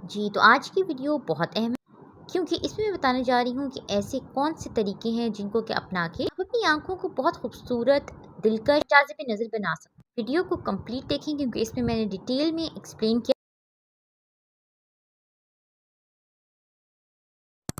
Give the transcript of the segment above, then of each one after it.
जी, तो आज की वीडियो बहुत अहम है क्योंकि इसमें मैं बताने जा रही हूँ कि ऐसे कौन से तरीके हैं जिनको कि अपना के आप अपनी आँखों को बहुत खूबसूरत, दिलकश, जाज़िब नज़र बना सकते हैं। वीडियो को कंप्लीट देखें क्योंकि इसमें मैंने डिटेल में एक्सप्लेन किया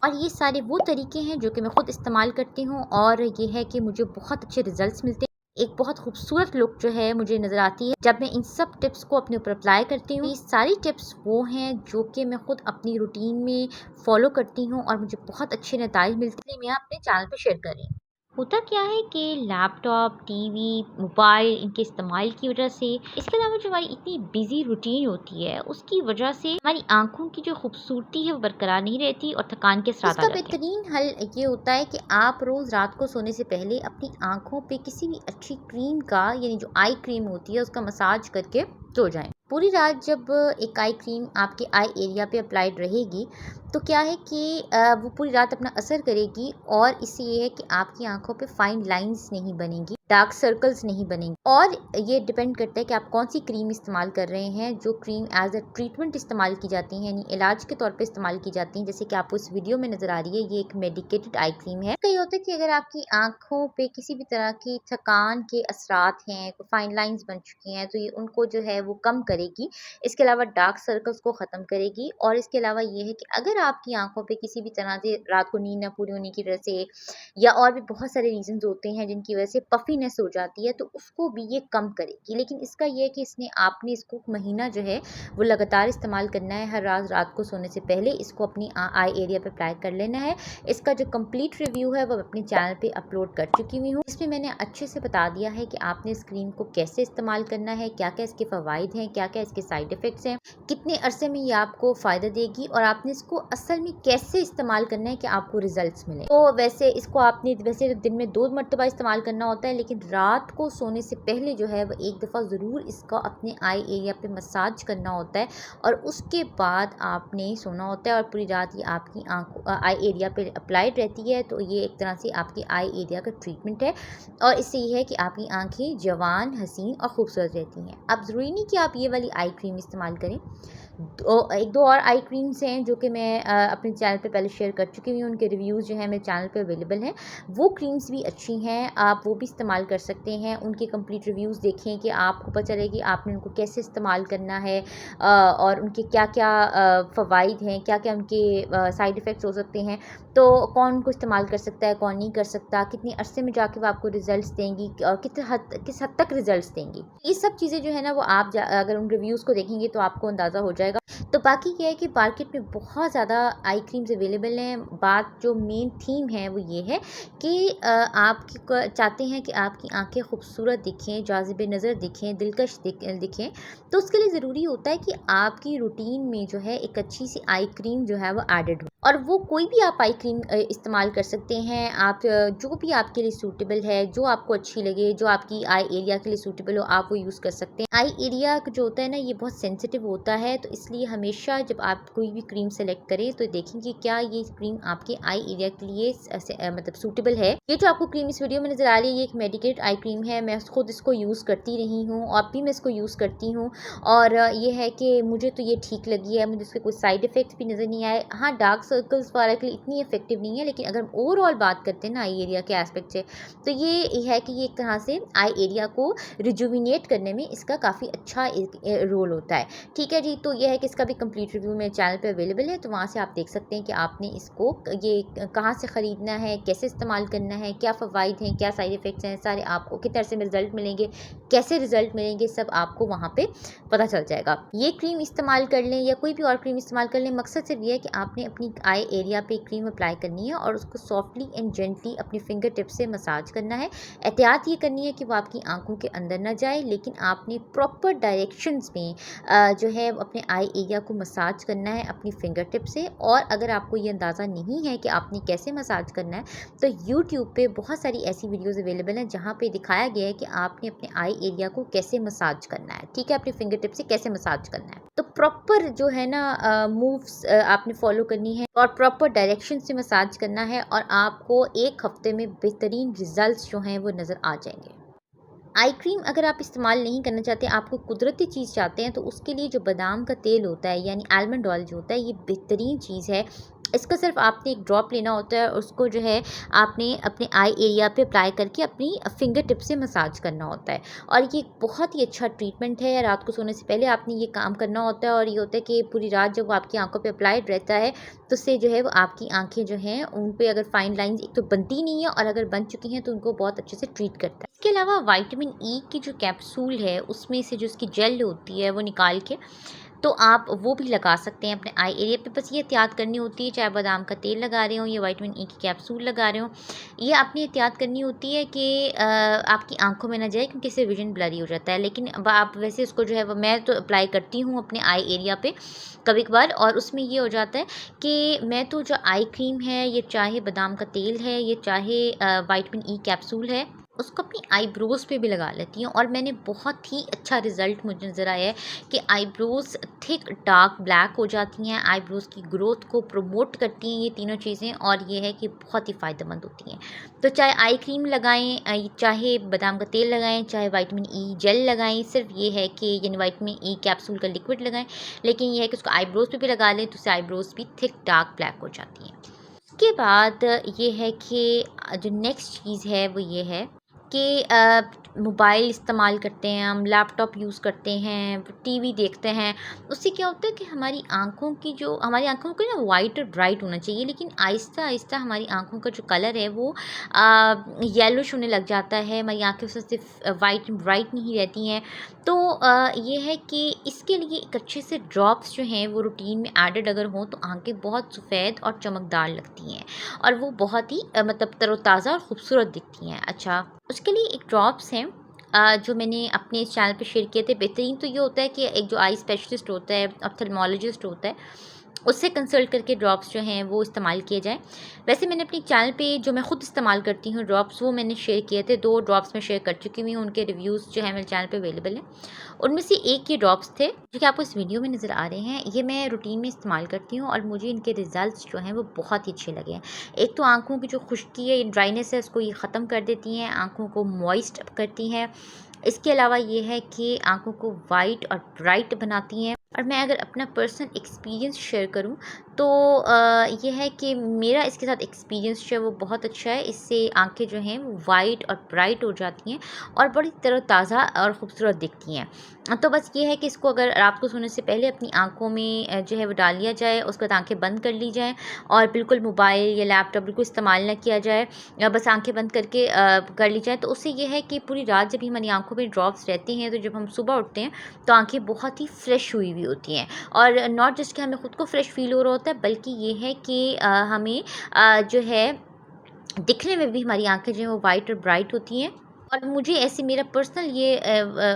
और ये सारे वो तरीके हैं जो कि मैं खुद इस्तेमाल करती हूँ और ये है कि मुझे बहुत अच्छे रिजल्ट्स मिलते हैं। एक बहुत खूबसूरत लुक जो है मुझे नज़र आती है जब मैं इन सब टिप्स को अपने ऊपर अप्लाई करती हूँ। ये सारी टिप्स वो हैं जो कि मैं खुद अपनी रूटीन में फॉलो करती हूँ और मुझे बहुत अच्छे नताइज मिलते हैं। मैं अपने चैनल पे शेयर कर रही हूँ। होता क्या है कि लैपटॉप, टीवी, मोबाइल इनके इस्तेमाल की वजह से, इसके अलावा जो हमारी इतनी बिजी रूटीन होती है उसकी वजह से हमारी आंखों की जो खूबसूरती है वो बरकरार नहीं रहती और थकान के साथ आ इसका जाते हैं। बेहतरीन हल ये होता है कि आप रोज़ रात को सोने से पहले अपनी आँखों पे किसी भी अच्छी क्रीम का यानी जो आई क्रीम होती है उसका मसाज करके सो जाएँ। पूरी रात जब एक आई क्रीम आपके आई एरिया पे अप्लाइड रहेगी तो क्या है कि वो पूरी रात अपना असर करेगी और इससे ये है कि आपकी आँखों पे फाइन लाइन्स नहीं बनेंगी, डार्क सर्कल्स नहीं बनेंगे। और ये डिपेंड करता है कि आप कौन सी क्रीम इस्तेमाल कर रहे हैं। जो क्रीम एज़ अ ट्रीटमेंट इस्तेमाल की जाती हैं यानी इलाज के तौर पे इस्तेमाल की जाती हैं, जैसे कि आपको इस वीडियो में नज़र आ रही है, ये एक मेडिकेटेड आई क्रीम है। कई होता है कि अगर आपकी आँखों पे किसी भी तरह की थकान के असरात हैं, फाइन लाइन्स बन चुकी हैं, तो ये उनको जो है वो कम करेगी। इसके अलावा डार्क सर्कल्स को ख़त्म करेगी और इसके अलावा ये है कि अगर आपकी आँखों पे किसी भी तरह से रात को नींद ना पूरी होने की वजह से या और भी बहुत सारे रीज़न्स होते हैं जिनकी वजह से पफ़ीनेस हो जाती है, तो उसको भी ये कम करेगी। लेकिन इसका ये है कि आपने इसको महीना जो है वो लगातार इस्तेमाल करना है। हर रात को सोने से पहले इसको अपनी आई एरिया पे अप्लाई कर लेना है। इसका जो कंप्लीट रिव्यू है वो अपने चैनल पे अपलोड कर चुकी हुई हूँ। इसमें मैंने अच्छे से बता दिया है कि आपने इस क्रीम को कैसे इस्तेमाल करना है, क्या-क्या इसके फ़वाइद हैं, क्या-क्या इसके साइड इफ़ेक्ट्स हैं, कितने अरसे में ये आपको फ़ायदा देगी और आपने इसको असल में कैसे इस्तेमाल करना है कि आपको रिज़ल्ट्स मिलें। तो वैसे इसको आपने वैसे दिन में 2 मर्तबा इस्तेमाल करना होता है, लेकिन रात को सोने से पहले जो है वो एक दफ़ा ज़रूर इसका अपने आई एरिया पे मसाज करना होता है और उसके बाद आपने सोना होता है और पूरी रात ये आपकी आई एरिया पे अप्लाइड रहती है। तो ये एक तरह से आपकी आई एरिया का ट्रीटमेंट है और इससे ये है कि आपकी आँखें जवान, हसीन और खूबसूरत रहती हैं। अब ज़रूरी नहीं कि आप ये वाली आई क्रीम इस्तेमाल करें। 1-2 और आई क्रीम्स हैं जो कि मैं अपने चैनल पे पहले शेयर कर चुकी हुई हूँ। उनके रिव्यूज़ जो हैं मेरे चैनल पे अवेलेबल हैं। वो क्रीम्स भी अच्छी हैं, आप वो भी इस्तेमाल कर सकते हैं। उनके कंप्लीट रिव्यूज़ देखें कि आपको पता चले कि आपने उनको कैसे इस्तेमाल करना है और उनके क्या-क्या फ़वाइद हैं, क्या-क्या उनके साइड इफ़ेक्ट्स हो सकते हैं। तो कौन उनको इस्तेमाल कर सकता है, कौन नहीं कर सकता, कितने अरसे में जाके वो आपको रिज़ल्ट्स देंगी और किस हद तक रिज़ल्ट्स देंगी। ये सब चीज़ें जो है ना वो आप अगर उन रिव्यूज़ को देखेंगे तो आपको अंदाज़ा हो जाएगा। तो बाकी क्या है कि मार्केट में बहुत ज़्यादा आई क्रीम्स अवेलेबल हैं। बात जो मेन थीम है वो ये है कि आप चाहते हैं कि आपकी आँखें खूबसूरत दिखें, जाज़िब नज़र दिखें, दिलकश दिखें, तो उसके लिए ज़रूरी होता है कि आपकी रूटीन में जो है एक अच्छी सी आई क्रीम जो है वो एडेड हो। और वो कोई भी आप आई क्रीम इस्तेमाल कर सकते हैं। आप जो भी आपके लिए सूटेबल है, जो आपको अच्छी लगे, जो आपकी आई एरिया के लिए सूटेबल हो, आप वो यूज़ कर सकते हैं। आई एरिया जो होता है ना ये बहुत सेंसिटिव होता है, तो इसलिए हमेशा जब आप कोई भी क्रीम सेलेक्ट करें तो देखें कि क्या ये क्रीम आपके आई एरिया के लिए मतलब सूटेबल है। ये जो आपको क्रीम इस वीडियो में नज़र आ रही है ये एक मेडिकेटेड आई क्रीम है। मैं खुद इसको यूज़ करती रही हूँ और अब भी मैं इसको यूज़ करती हूँ और ये है कि मुझे तो ये ठीक लगी है। मुझे इसके कोई साइड इफ़ेक्ट्स भी नज़र नहीं आए। हाँ, डार्क सर्कल्स वगैरह के लिए इतनी इफेक्टिव नहीं है, लेकिन अगर हम ओवरऑल बात करते हैं ना आई एरिया के एस्पेक्ट से, तो ये है कि ये एक तरह से आई एरिया को रिजुविनेट करने में इसका काफ़ी अच्छा रोल होता है। ठीक है जी, तो ये है कि इसका भी कंप्लीट रिव्यू मेरे चैनल पे अवेलेबल है, तो वहाँ से आप देख सकते हैं कि आपने इसको ये कहाँ से ख़रीदना है, कैसे इस्तेमाल करना है, क्या फ़वाइद हैं, क्या साइड इफ़ेक्ट्स हैं, सारे आपको कितने अरसे में रिज़ल्ट मिलेंगे, कैसे रिज़ल्ट मिलेंगे, सब आपको वहाँ पे पता चल जाएगा। ये क्रीम इस्तेमाल कर लें या कोई भी और क्रीम इस्तेमाल कर लें, मकसद सिर्फ ये है कि आपने अपनी आई एरिया पे क्रीम अप्लाई करनी है और उसको सॉफ्टली एंड जेंटली अपनी फिंगर टिप से मसाज करना है। एहतियात ये करनी है कि वो आपकी आंखों के अंदर ना जाए, लेकिन आपने प्रॉपर डायरेक्शंस में जो है अपने आई एरिया को मसाज करना है अपनी फिंगर टिप से। और अगर आपको ये अंदाज़ा नहीं है कि आपने कैसे मसाज करना है, तो यूट्यूब पे बहुत सारी ऐसी वीडियोज़ अवेलेबल हैं जहाँ पे दिखाया गया है कि आपने अपने आई एरिया को कैसे मसाज करना है। ठीक है, अपनी फिंगर टिप से कैसे मसाज करना है, तो प्रॉपर जो है ना मूव्स आपने फॉलो करनी है और प्रॉपर डायरेक्शन से मसाज करना है और आपको 1 हफ्ते में बेहतरीन रिजल्ट्स जो हैं वो नज़र आ जाएंगे। आई क्रीम अगर आप इस्तेमाल नहीं करना चाहते, आपको कुदरती चीज़ चाहते हैं, तो उसके लिए जो बादाम का तेल होता है यानी आलमंड ऑयल जो होता है, ये बेहतरीन चीज़ है। इसका सिर्फ आपने एक ड्रॉप लेना होता है और उसको जो है आपने अपने आई एरिया पे अप्लाई करके अपनी फिंगर टिप से मसाज करना होता है। और ये एक बहुत ही अच्छा ट्रीटमेंट है। रात को सोने से पहले आपने ये काम करना होता है और ये होता है कि पूरी रात जब वो आपकी आंखों पे अप्लाइड रहता है, तो उससे जो है वो आपकी आंखें जो हैं उन पे अगर फाइन लाइंस एक तो बनती नहीं है और अगर बन चुकी हैं तो उनको बहुत अच्छे से ट्रीट करता है। इसके अलावा विटामिन ई की जो कैप्सूल है उसमें से जो उसकी जेल होती है वो निकाल के तो आप वो भी लगा सकते हैं अपने आई एरिया पे। बस ये एहतियात करनी होती है, चाहे बादाम का तेल लगा रहे हो या विटामिन ई की कैप्सूल लगा रहे हो, ये आपने एहतियात करनी होती है कि आपकी आंखों में ना जाए, क्योंकि इससे विजन ब्लरी हो जाता है। लेकिन अब आप वैसे इसको जो है वो मैं तो अप्लाई करती हूँ अपने आई एरिया पे कभी कभार, और उसमें ये हो जाता है कि मैं तो जो आई क्रीम है, ये चाहे बादाम का तेल है, ये चाहे विटामिन ई कैप्सूल है, उसको अपनी आईब्रोज़ पे भी लगा लेती हूँ और मैंने बहुत ही अच्छा रिज़ल्ट मुझे नज़र आया है कि आईब्रोज़ थिक डार्क ब्लैक हो जाती हैं, आईब्रोज़ की ग्रोथ को प्रमोट करती हैं ये तीनों चीज़ें, और ये है कि बहुत ही फ़ायदेमंद होती हैं। तो चाहे आई क्रीम लगाएं, चाहे बादाम का तेल लगाएं, चाहे विटामिन ई जेल लगाएं, सिर्फ ये है कि यानी विटामिन ई कैप्सूल का लिक्विड लगाएं, लेकिन ये है कि उसको आईब्रोज़ पे भी लगा लें तो उससे आईब्रोज़ भी थिक डार्क ब्लैक हो जाती हैं। उसके बाद ये है कि जो नेक्स्ट चीज़ है वो ये है कि मोबाइल इस्तेमाल करते हैं हम, लैपटॉप यूज़ करते हैं, टीवी देखते हैं, उससे क्या होता है कि हमारी आँखों को ना वाइट और ब्राइट होना चाहिए, लेकिन आहिस्ता-आहिस्ता हमारी आँखों का जो कलर है वो येलोइश होने लग जाता है, हमारी आँखें सिर्फ वाइट ब्राइट नहीं रहती हैं। तो ये है कि इसके लिए एक अच्छे से ड्रॉप्स जो हैं वो रूटीन में एडेड अगर हों तो आँखें बहुत सफ़ेद और चमकदार लगती हैं और वो बहुत ही मतलब तरोताज़ा और ख़ूबसूरत दिखती हैं। अच्छा, उसके लिए एक ड्रॉप्स हैं जो मैंने अपने इस चैनल पे शेयर किए थे। बेहतरीन तो ये होता है कि एक जो आई स्पेशलिस्ट होता है, ऑप्थेल्मोलॉजिस्ट होता है, उससे कंसल्ट करके ड्रॉप्स जो हैं वो इस्तेमाल किए जाएँ। वैसे मैंने अपने चैनल पे जो मैं ख़ुद इस्तेमाल करती हूँ ड्रॉप्स, वो मैंने शेयर किए थे। 2 ड्रॉप्स मैं शेयर कर चुकी हुई हूँ, उनके रिव्यूज़ जो हैं मेरे चैनल पे अवेलेबल हैं। उनमें से एक ये ड्रॉप्स थे जो कि आपको इस वीडियो में नज़र आ रहे हैं। ये मैं रूटीन में इस्तेमाल करती हूँ और मुझे इनके रिज़ल्ट्स जो हैं वो बहुत ही अच्छे लगे हैं। एक तो आँखों की जो खुश्की है, ड्राइनेस है, उसको ये ख़त्म कर देती हैं, आँखों को मॉइस्ट करती हैं। इसके अलावा ये है कि आँखों को वाइट और ब्राइट बनाती हैं। और मैं अगर अपना पर्सनल एक्सपीरियंस शेयर करूं तो ये है कि मेरा इसके साथ एक्सपीरियंस जो है वो बहुत अच्छा है। इससे आंखें जो हैं वो वाइट और ब्राइट हो जाती हैं और बड़ी तरोताज़ा और ख़ूबसूरत दिखती हैं। तो बस ये है कि इसको अगर रात को सोने से पहले अपनी आंखों में जो है वो डाल लिया जाए, उसके बाद आंखें बंद कर ली जाएँ और बिल्कुल मोबाइल या लैपटॉप बिल्कुल इस्तेमाल ना किया जाए, बस आंखें बंद करके कर ली जाए। तो उससे ये है कि पूरी रात जब भी हमारी आंखों में ड्रॉप्स रहती हैं तो जब हम सुबह उठते हैं तो आंखें बहुत ही फ्रेश हुई हुई होती हैं। और नॉट जस्ट कि हमें ख़ुद को फ्रेश फील हो रहा होता है, बल्कि ये है कि हमें जो है दिखने में भी हमारी आंखें जो हैं वो वाइट और ब्राइट होती हैं। और मुझे ऐसे मेरा पर्सनल ये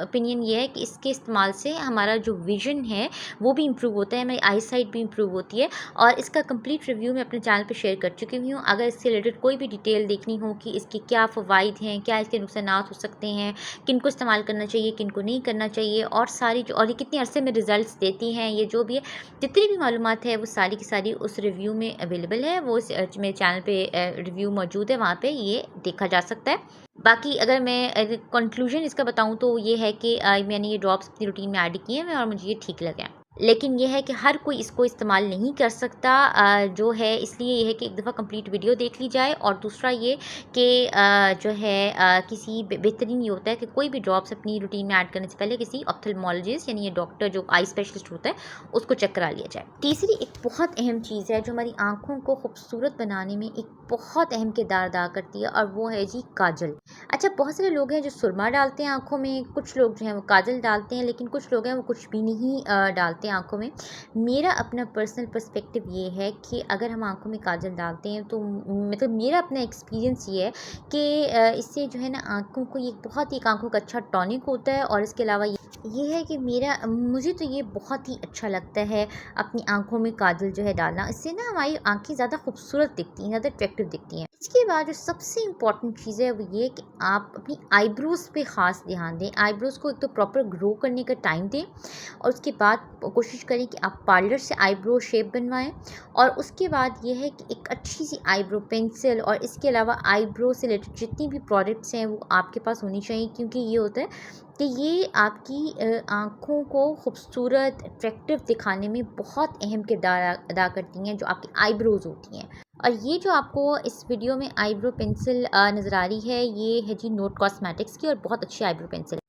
ओपिनियन ये है कि इसके इस्तेमाल से हमारा जो विज़न है वो भी इम्प्रूव होता है, हमारी आई साइट भी इम्प्रूव होती है। और इसका कंप्लीट रिव्यू मैं अपने चैनल पे शेयर कर चुकी हुई हूँ। अगर इससे रिलेटेड कोई भी डिटेल देखनी हो कि इसके क्या फ़वाइद हैं, क्या इसके नुकसानात हो सकते हैं, किनको इस्तेमाल करना चाहिए, किनको नहीं करना चाहिए, और ये कितने अरसे में रिज़ल्ट्स देती हैं, ये जो भी है जितनी भी मालूमात है वो सारी की सारी उस रिव्यू में अवेलेबल है। वो मेरे चैनल पे रिव्यू मौजूद है, वहाँ पे ये देखा जा सकता है। बाकी अगर मैं कंक्लूजन इसका बताऊँ तो ये है कि मैंने ये ड्रॉप्स अपनी रूटीन में ऐड किए हैं और मुझे ये ठीक लगे हैं। लेकिन ये है कि हर कोई इसको इस्तेमाल नहीं कर सकता जो है, इसलिए ये है कि एक दफ़ा कंप्लीट वीडियो देख ली जाए। और दूसरा ये कि जो है किसी बेहतरीन ये होता है कि कोई भी ड्रॉप्स अपनी रूटीन में ऐड करने से पहले किसी ऑप्थेल्मोलॉजिस्ट यानी ये डॉक्टर जो आई स्पेशलिस्ट होता है उसको चेक करा लिया जाए। तीसरी एक बहुत अहम चीज़ है जो हमारी आँखों को खूबसूरत बनाने में एक बहुत अहम किरदार अदा करती है, और वो है जी काजल। अच्छा, बहुत सारे लोग हैं जो सुरमा डालते हैं आँखों में, कुछ लोग जो हैं वो काजल डालते हैं, लेकिन कुछ लोग हैं वो कुछ भी नहीं डालते हैं आँखों में। मेरा अपना पर्सनल पर्सपेक्टिव ये है कि अगर हम आँखों में काजल डालते हैं तो मतलब मेरा अपना एक्सपीरियंस ये है कि इससे जो है ना आँखों को ये बहुत ही एक आँखों का अच्छा टॉनिक होता है। और इसके अलावा ये है कि मुझे तो ये बहुत ही अच्छा लगता है अपनी आँखों में काजल जो है डालना। इससे ना हमारी आँखें ज़्यादा खूबसूरत दिखती हैं, ज़्यादा अट्रैक्टिव दिखती हैं। इसके बाद जो सबसे इम्पॉर्टेंट चीज़ है वो ये कि आप अपनी आईब्रोज़ पे ख़ास ध्यान दें। आईब्रोज़ को एक तो प्रॉपर ग्रो करने का टाइम दें और उसके बाद कोशिश करें कि आप पार्लर से आईब्रो शेप बनवाएं। और उसके बाद ये है कि एक अच्छी सी आईब्रो पेंसिल और इसके अलावा आईब्रो से रिलेटेड जितनी भी प्रोडक्ट्स हैं वो आपके पास होनी चाहिए, क्योंकि ये होता है कि ये आपकी आँखों को खूबसूरत अट्रैक्टिव दिखाने में बहुत अहम किरदार अदा करती हैं, जो आपकी आईब्रोज़ होती हैं। और ये जो आपको इस वीडियो में आईब्रो पेंसिल नज़र आ रही है, ये है जी नोट कॉस्मेटिक्स की और बहुत अच्छी आईब्रो पेंसिल।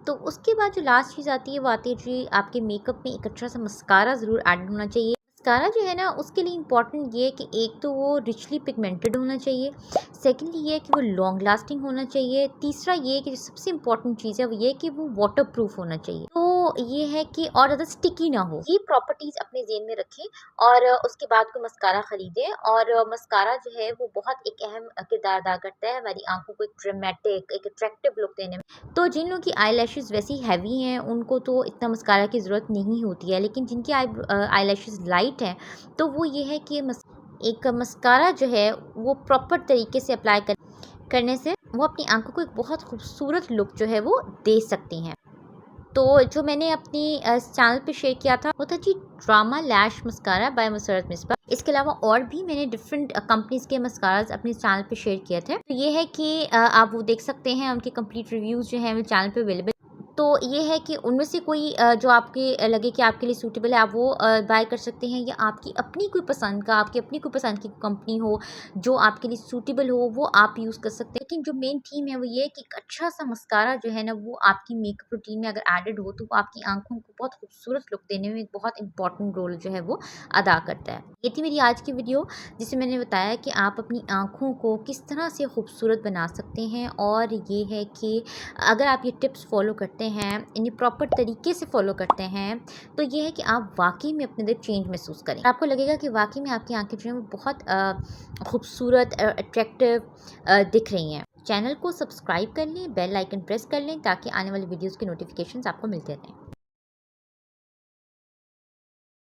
तो उसके बाद जो लास्ट चीज़ आती है वो आती है जी आपके मेकअप में एक अच्छा सा मस्कारा ज़रूर ऐड होना चाहिए। मस्कारा जो है ना उसके लिए इम्पॉर्टेंट ये है कि एक तो वो रिचली पिगमेंटेड होना चाहिए, सेकेंडली ये है कि वो लॉन्ग लास्टिंग होना चाहिए, तीसरा ये है कि जो सबसे इम्पॉर्टेंट चीज़ है वो ये है कि वो वाटर प्रूफ होना चाहिए। तो ये है कि और ज़्यादा स्टिकी ना हो। ये प्रॉपर्टीज़ अपने जेन में रखें और उसके बाद कोई मस्कारा ख़रीदें। और मस्कारा जो है वो बहुत एक अहम किरदार अदा करता है हमारी आँखों को एक ड्रामेटिक, एक अट्रैक्टिव लुक देने में। तो जिन लोगों की आईलैशेज़ वैसे ही हैवी हैं उनको तो इतना मस्कारा की ज़रूरत नहीं होती है, लेकिन जिनकी आईलैशेज़ लाइट हैं तो वो ये है कि एक मस्कारा जो है वो प्रॉपर तरीके से अप्लाई करने से वो अपनी आँखों को एक बहुत खूबसूरत लुक जो है वो दे सकती हैं। तो जो मैंने अपनी इस चैनल पे शेयर किया था वो था जी ड्रामा लैश मस्कारा बाय मुसरत मिसबा। इसके अलावा और भी मैंने डिफरेंट कंपनीज के मस्काराज अपने चैनल पे शेयर किए थे। तो ये है कि आप वो देख सकते हैं, उनके कंप्लीट रिव्यूज़ जो हैं वो चैनल पे अवेलेबल। तो ये है कि उनमें से कोई जो आपके लगे कि आपके लिए सूटेबल है आप वो बाय कर सकते हैं, या आपकी अपनी कोई पसंद का, आपकी अपनी कोई पसंद की कंपनी हो जो आपके लिए सूटेबल हो वो आप यूज़ कर सकते हैं। लेकिन जो मेन थीम है वो ये है कि एक अच्छा सा मस्कारा जो है ना वो आपकी मेकअप रूटीन में अगर एडेड हो तो वो आपकी आँखों को बहुत खूबसूरत लुक देने में एक बहुत इंपॉर्टेंट रोल जो है वो अदा करता है। ये थी मेरी आज की वीडियो जिसमें मैंने बताया कि आप अपनी आँखों को किस तरह से खूबसूरत बना सकते हैं। और ये है कि अगर आप ये टिप्स फॉलो करते हैं, इन्हें प्रॉपर तरीके से फॉलो करते हैं, तो ये है कि आप वाकई में अपने अंदर चेंज महसूस करें। आपको लगेगा कि वाकई में आपकी आंखें जो हैं वो बहुत खूबसूरत अट्रैक्टिव दिख रही हैं। चैनल को सब्सक्राइब कर लें, बेल आइकन प्रेस कर लें ताकि आने वाली वीडियोज़ की नोटिफिकेशंस आपको मिलते रहें।